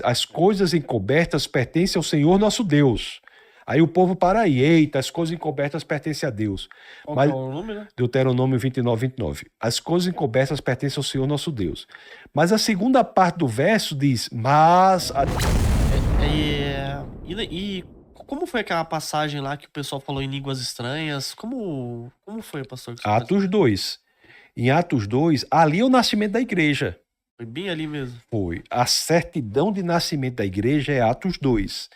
as coisas encobertas pertencem ao Senhor nosso Deus. Aí o povo para aí, eita, as coisas encobertas pertencem a Deus. Qual Mas que é o nome, né? Deuteronômio 29, 29. As coisas encobertas pertencem ao Senhor nosso Deus. Mas a segunda parte do verso diz, mas... E como foi aquela passagem lá que o pessoal falou em línguas estranhas? Como foi, pastor? Atos 2. Em Atos 2, ali é o nascimento da igreja. Foi bem ali mesmo. Foi. A certidão de nascimento da igreja é Atos 2.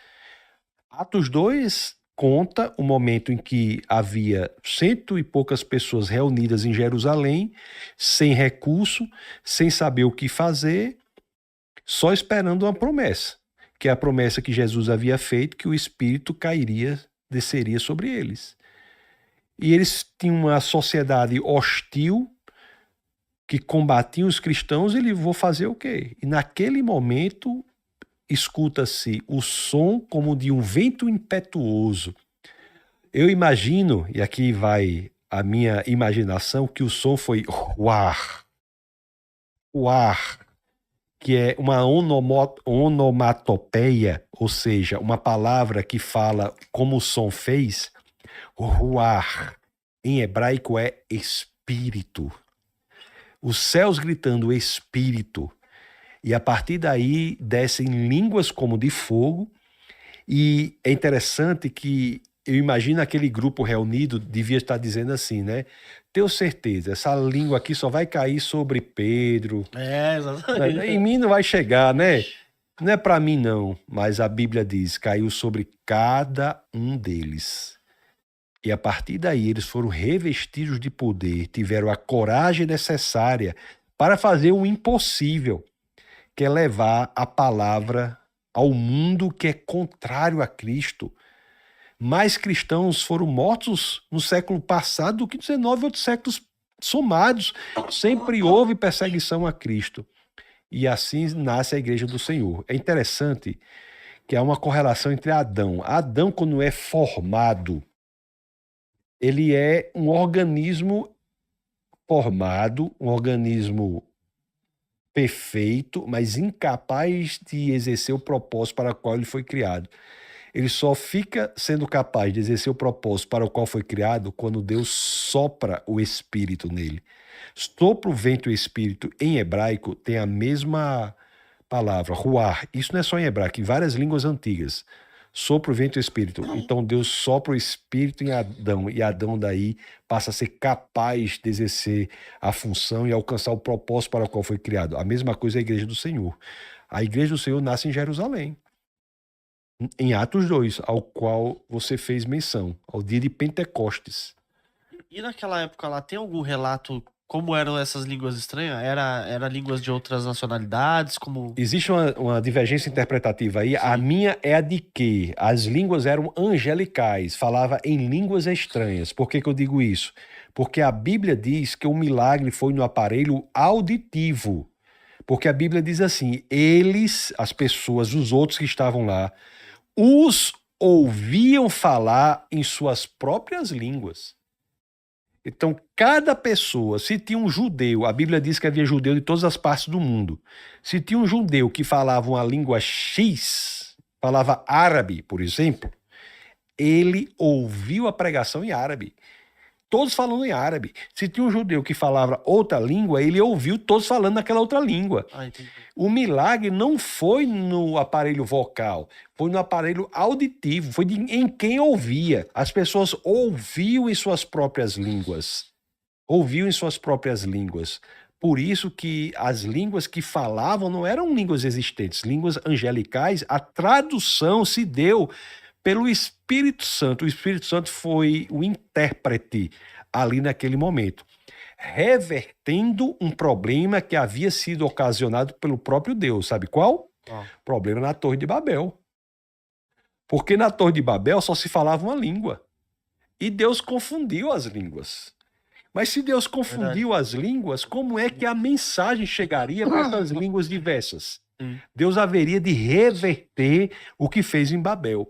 Atos 2 conta o momento em que havia 100 e poucas pessoas reunidas em Jerusalém, sem recurso, sem saber o que fazer, só esperando uma promessa, que é a promessa que Jesus havia feito, que o Espírito cairia, desceria sobre eles. E eles tinham uma sociedade hostil, que combatia os cristãos, ele vou fazer o quê? E naquele momento escuta-se o som como de um vento impetuoso. Eu imagino, e aqui vai a minha imaginação, que o som foi uar, uar, que é uma onomatopeia, ou seja, uma palavra que fala como o som fez. Ruar, em hebraico, é espírito. Os céus gritando espírito. E a partir daí descem línguas como de fogo. E é interessante que eu imagino aquele grupo reunido devia estar dizendo assim, né? Tenho certeza, essa língua aqui só vai cair sobre Pedro. Exatamente. Em mim não vai chegar, né? Não é para mim não, mas a Bíblia diz, caiu sobre cada um deles. E a partir daí eles foram revestidos de poder, tiveram a coragem necessária para fazer o impossível, que é levar a palavra ao mundo que é contrário a Cristo. Mais cristãos foram mortos no século passado do que 19 outros séculos somados. Sempre houve perseguição a Cristo. E assim nasce a Igreja do Senhor. É interessante que há uma correlação entre Adão. Adão, quando é formado, ele é um organismo formado, um organismo perfeito, mas incapaz de exercer o propósito para o qual ele foi criado. Ele só fica sendo capaz de exercer o propósito para o qual foi criado quando Deus sopra o Espírito nele. Sopro, vento e Espírito, em hebraico, tem a mesma palavra, ruar. Isso não é só em hebraico, em várias línguas antigas. Sopro, vento e Espírito. Então Deus sopra o Espírito em Adão, e Adão daí passa a ser capaz de exercer a função e alcançar o propósito para o qual foi criado. A mesma coisa é a Igreja do Senhor. A Igreja do Senhor nasce em Jerusalém, em Atos 2, ao qual você fez menção, ao dia de Pentecostes. E naquela época lá, tem algum relato como eram essas línguas estranhas? Era línguas de outras nacionalidades? Como... Existe uma divergência interpretativa aí. Sim. A minha é a de que as línguas eram angelicais, falava em línguas estranhas. Por que eu digo isso? Porque a Bíblia diz que o milagre foi no aparelho auditivo. Porque a Bíblia diz assim, eles, as pessoas, os outros que estavam lá, os ouviam falar em suas próprias línguas. Então, cada pessoa, se tinha um judeu, a Bíblia diz que havia judeu de todas as partes do mundo, se tinha um judeu que falava uma língua X, falava árabe, por exemplo, ele ouviu a pregação em árabe. Todos falando em árabe. Se tinha um judeu que falava outra língua, ele ouviu todos falando naquela outra língua. O milagre não foi no aparelho vocal, foi no aparelho auditivo, foi em quem ouvia. As pessoas ouviam em suas próprias línguas. Ouviam em suas próprias línguas. Por isso que as línguas que falavam não eram línguas existentes, línguas angelicais. A tradução se deu pelo Espírito Santo. O Espírito Santo foi o intérprete ali naquele momento, revertendo um problema que havia sido ocasionado pelo próprio Deus. Sabe qual? Problema na Torre de Babel. Porque na Torre de Babel só se falava uma língua. E Deus confundiu as línguas. Mas se Deus confundiu as línguas, como é que a mensagem chegaria para essas línguas diversas? Deus haveria de reverter o que fez em Babel.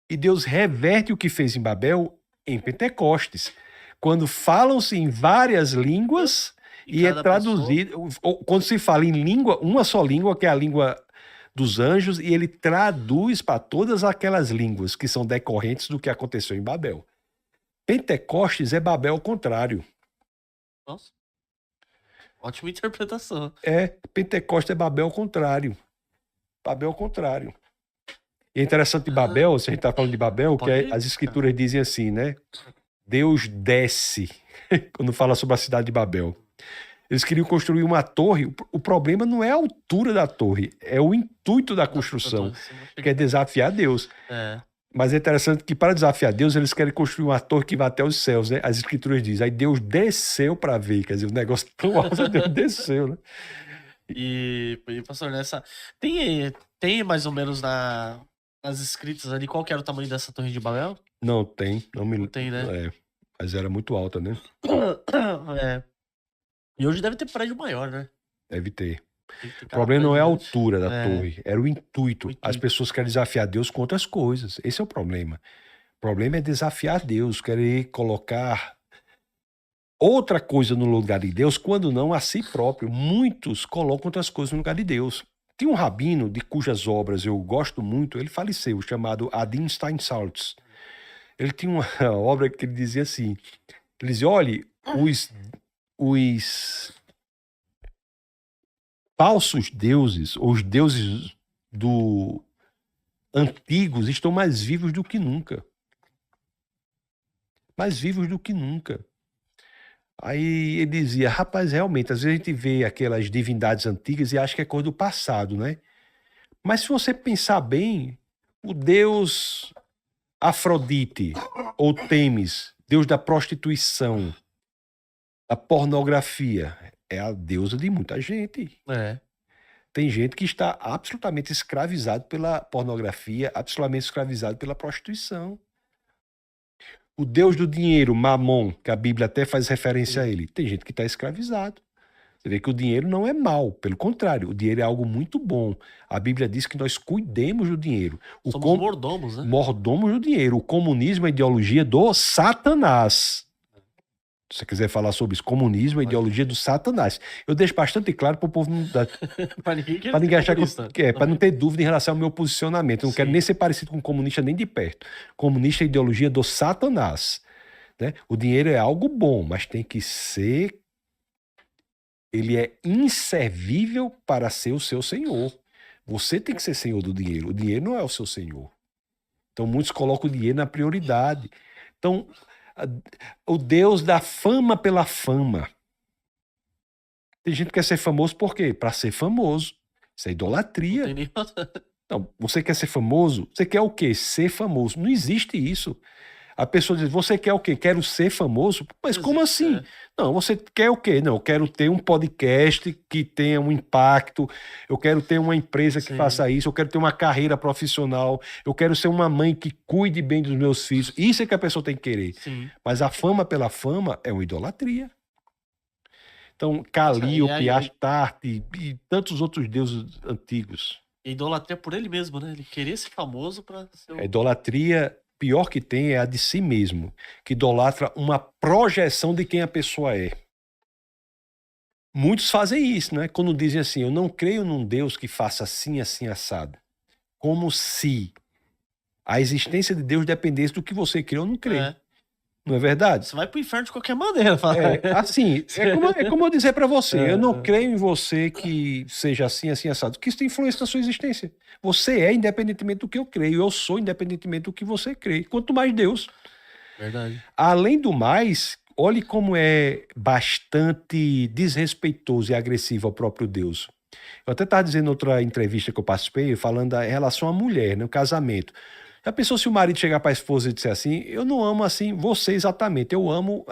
E Deus reverte o que fez em Babel em Pentecostes. Quando falam-se em várias línguas e é traduzido. Quando se fala em língua, uma só língua, que é a língua dos anjos e ele traduz para todas aquelas línguas que são decorrentes do que aconteceu em Babel. Pentecostes é Babel ao contrário. Nossa. Ótima interpretação. Pentecostes é Babel ao contrário. Babel ao contrário. E é interessante de Babel, se a gente está falando de Babel, que as escrituras dizem assim, né? Deus desce, quando fala sobre a cidade de Babel. Eles queriam construir uma torre. O problema não é a altura da torre, é o intuito da construção, que é desafiar Deus. Mas é interessante que para desafiar Deus, eles querem construir uma torre que vai até os céus, né? As escrituras dizem, aí Deus desceu para ver, quer dizer, o negócio tão alto, Deus desceu, né? E pastor, tem mais ou menos nas escritas ali, qual que era o tamanho dessa torre de Babel? Não tem. Não tem, né? Mas era muito alta, né? E hoje deve ter prédio maior, né? Deve ter. O problema não é a altura da torre, era o intuito. As pessoas querem desafiar Deus com outras coisas. Esse é o problema. O problema é desafiar Deus, querer colocar outra coisa no lugar de Deus, quando não a si próprio. Muitos colocam outras coisas no lugar de Deus. Tem um rabino de cujas obras eu gosto muito, ele faleceu, chamado Adin Steinsaltz. Ele tinha uma obra que ele dizia assim, ele dizia, olha, os falsos deuses, ou os deuses antigos estão mais vivos do que nunca. Mais vivos do que nunca. Aí ele dizia, rapaz, realmente, às vezes a gente vê aquelas divindades antigas e acha que é coisa do passado, né? Mas se você pensar bem, o deus Afrodite, ou Temis, deus da prostituição, da pornografia, é a deusa de muita gente. Tem gente que está absolutamente escravizado pela pornografia, absolutamente escravizado pela prostituição. O deus do dinheiro, Mamon, que a Bíblia até faz referência a ele, tem gente que está escravizado. Você vê que o dinheiro não é mal, pelo contrário, o dinheiro é algo muito bom. A Bíblia diz que nós cuidemos do dinheiro. Somos mordomos, né? Mordomos do dinheiro. O comunismo é a ideologia do Satanás. Se você quiser falar sobre isso, comunismo é a ideologia do Satanás. Eu deixo bastante claro para o povo não para ninguém achar para não ter dúvida em relação ao meu posicionamento. Eu não quero nem ser parecido com comunista nem de perto. Comunista é a ideologia do Satanás, né? O dinheiro é algo bom, mas tem que ser... Ele é inservível para ser o seu senhor. Você tem que ser senhor do dinheiro. O dinheiro não é o seu senhor. Então, muitos colocam o dinheiro na prioridade. Então, o Deus dá fama pela fama. Tem gente que quer ser famoso por quê? Para ser famoso. Isso é idolatria. Não, você quer ser famoso? Você quer o quê? Ser famoso. Não existe isso. A pessoa diz, você quer o quê? Quero ser famoso? Mas como assim? Não, você quer o quê? Não, eu quero ter um podcast que tenha um impacto, eu quero ter uma empresa que faça isso, eu quero ter uma carreira profissional, eu quero ser uma mãe que cuide bem dos meus filhos. Isso é que a pessoa tem que querer. Mas a fama pela fama é uma idolatria. Então, Calíope, Astarte e tantos outros deuses antigos. Idolatria por ele mesmo, né? Ele queria ser famoso para ser A idolatria pior que tem é a de si mesmo, que idolatra uma projeção de quem a pessoa é. Muitos fazem isso, né? Quando dizem assim, eu não creio num Deus que faça assim, assim, assado. Como se a existência de Deus dependesse do que você crê ou não crê. Não é verdade? Você vai pro inferno de qualquer maneira. Assim, é como eu dizer para você, eu não creio em você que seja assim, assim, assado, que isso tem influência na sua existência. Você é independentemente do que eu creio, eu sou independentemente do que você crê. Quanto mais Deus. Verdade. Além do mais, olhe como é bastante desrespeitoso e agressivo ao próprio Deus. Eu até estava dizendo em outra entrevista que eu participei, falando em relação à mulher, no casamento. Já pensou se o marido chegar para a esposa e disser assim, eu não amo assim você exatamente, eu amo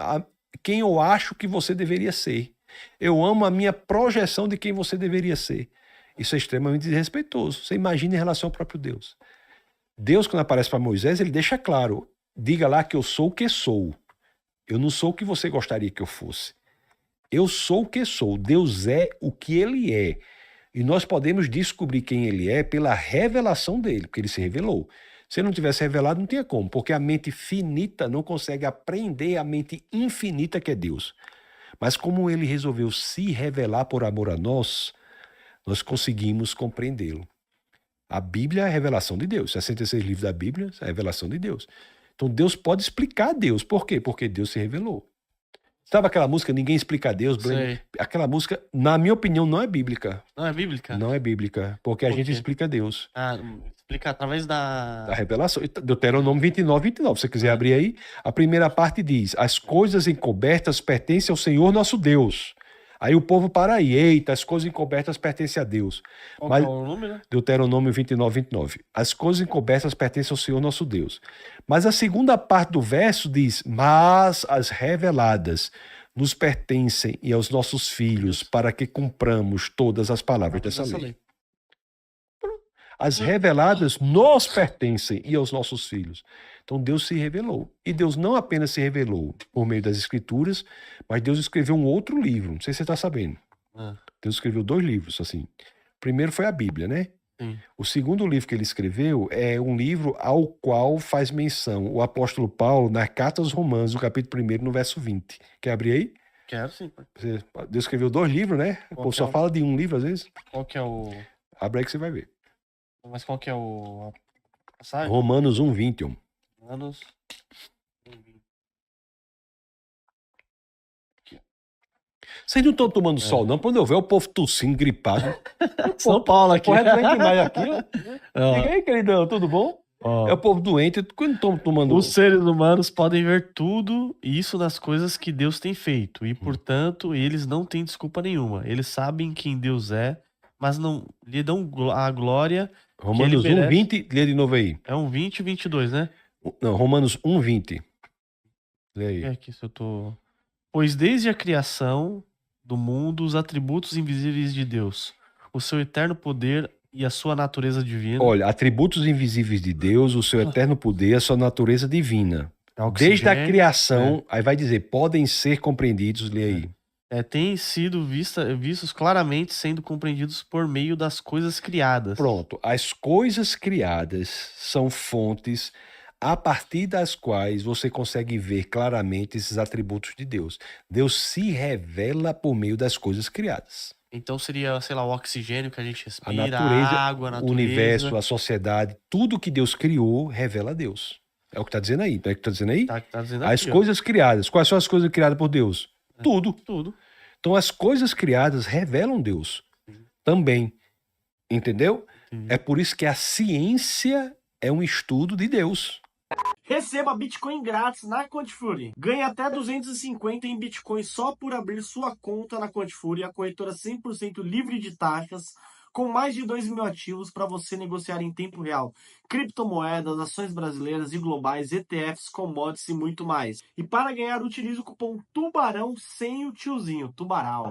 quem eu acho que você deveria ser. Eu amo a minha projeção de quem você deveria ser. Isso é extremamente desrespeitoso. Você imagina em relação ao próprio Deus. Deus, quando aparece para Moisés, ele deixa claro, diga lá que eu sou o que sou. Eu não sou o que você gostaria que eu fosse. Eu sou o que sou. Deus é o que ele é. E nós podemos descobrir quem ele é pela revelação dele, porque ele se revelou. Se ele não tivesse revelado, não tinha como, porque a mente finita não consegue apreender a mente infinita que é Deus. Mas como ele resolveu se revelar por amor a nós, nós conseguimos compreendê-lo. A Bíblia é a revelação de Deus. 66 livros da Bíblia é a revelação de Deus. Então Deus pode explicar Deus. Por quê? Porque Deus se revelou. Sabe aquela música Ninguém Explica Deus? Sei. Aquela música, na minha opinião, não é bíblica. Não é bíblica? Não é bíblica, porque a Por gente quê? explica Deus. Explica através Da da... revelação. Deuteronômio 29. Se você quiser abrir aí, a primeira parte diz: as coisas encobertas pertencem ao Senhor nosso Deus. Aí o povo para aí, eita, as coisas encobertas pertencem a Deus. Qual Mas que é o nome, né? Deuteronômio 29. As coisas encobertas pertencem ao Senhor nosso Deus. Mas a segunda parte do verso diz: mas as reveladas nos pertencem e aos nossos filhos, para que cumpramos todas as palavras dessa lei. As reveladas nos pertencem e aos nossos filhos. Então Deus se revelou. E Deus não apenas se revelou por meio das Escrituras, mas Deus escreveu um outro livro. Não sei se você está sabendo. Deus escreveu 2 livros, assim. O primeiro foi a Bíblia, né? Sim. O segundo livro que ele escreveu é um livro ao qual faz menção o apóstolo Paulo na carta aos Romanos, no capítulo 1, no verso 20. Quer abrir aí? Quero sim. Deus escreveu 2 livros, né? O povo só fala de um livro às vezes. Qual que é o... Abre aí que você vai ver. Mas qual que é o... a passagem? Romanos 1:20. Romanos... Vocês não estão tomando sol, não? Quando eu ver o povo tossindo, gripado. São Paulo aqui. Correto bem demais aqui, ó. Diga aí, queridão, tudo bom? É o povo doente, quando estão tomando... Os seres humanos podem ver tudo isso nas coisas que Deus tem feito. E, portanto, eles não têm desculpa nenhuma. Eles sabem quem Deus é, mas não lhe dão a glória. Romanos 1:20, lê de novo aí. É 1:20 e 22, né? Não, Romanos 1:20. Lê aí. É aqui se eu tô... Pois desde a criação do mundo, os atributos invisíveis de Deus, o seu eterno poder e a sua natureza divina. Olha, atributos invisíveis de Deus, o seu eterno poder, a sua natureza divina. Desde a criação, aí vai dizer, podem ser compreendidos, lê aí. Têm sido vistos claramente sendo compreendidos por meio das coisas criadas. Pronto, as coisas criadas são fontes a partir das quais você consegue ver claramente esses atributos de Deus. Deus se revela por meio das coisas criadas. Então seria, sei lá, o oxigênio que a gente respira, A natureza, a água, a natureza. O universo, a sociedade, tudo que Deus criou revela a Deus. É o que está dizendo aí. Não é o que está dizendo aí? Tá dizendo As aqui, coisas criadas. Quais são as coisas criadas por Deus? Tudo. Tudo. Então as coisas criadas revelam Deus também. Entendeu? É por isso que a ciência é um estudo de Deus. Receba Bitcoin grátis na Contifuri. Ganhe até 250 em Bitcoin só por abrir sua conta na Contifuri, a corretora 100% livre de taxas, com mais de 2.000 ativos para você negociar em tempo real. Criptomoedas, ações brasileiras e globais, ETFs, commodities e muito mais. E para ganhar, utilize o cupom TUBARão sem o tiozinho, Tubarão.